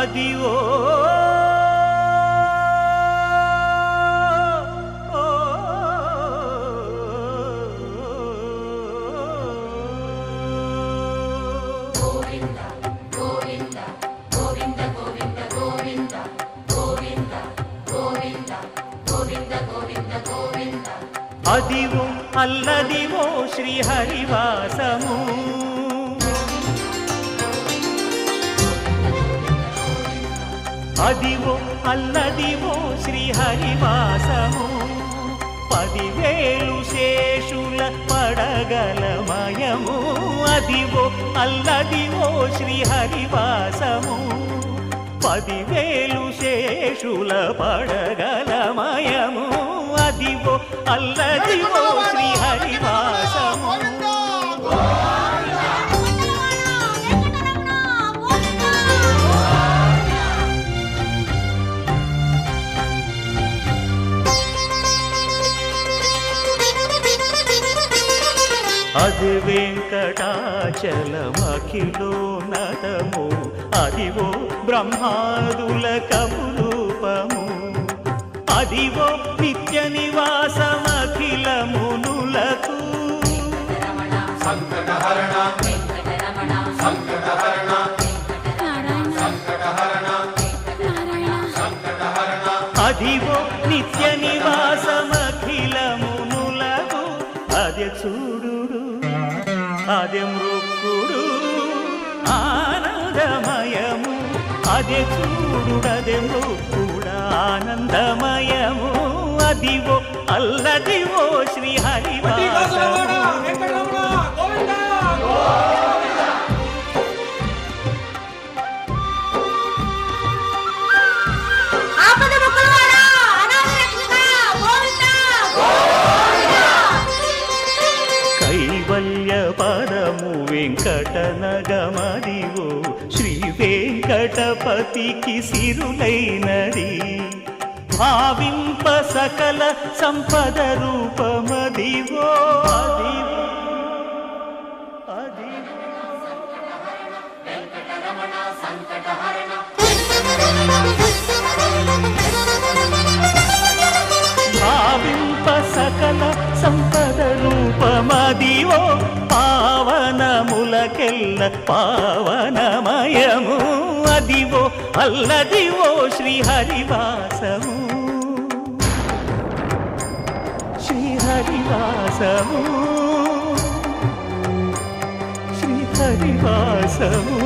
అదివో అదివో అల్లదివో శ్రీహరివాసము అదివో అల్లదివో శ్రీహరివాసము 10,000 శేషుల పడగలమయము అదివో అల్లదివో శ్రీహరివాసము 10,000 శేషుల పడగలమయము అదివో అల్లదివో శ్రీహరివాసము అది వెంకటాచలమఖిలోన్నతము అదివో బ్రహ్మాదుల కపురూపము అదివో నిత్య నివాసమఖిలమునులకు సంకటహరణ సంకటహరణ సంకటహరణ సంకటహరణ అదివో నిత్య నివాసమఖిలమునులకు అదే చూడు అదే మృక్కుడు ఆనందమయము అదే చూడు అదే మృక్కుడు ఆనందమయము అదివో అల్లదివో శ్రీహరివాసము కైవల్య పరము వెంకటనగమదివో శ్రీ వెంకటపతికి సిరులైనది భావింప సకల సంపద రూపమదివో అదివో అదివో భావింప సకల సంపద రూపమదివో పావనములకెల్ల పావనమయము అదివో అల్లదివో శ్రీహరివాసము శ్రీహరివాసము శ్రీహరివాసము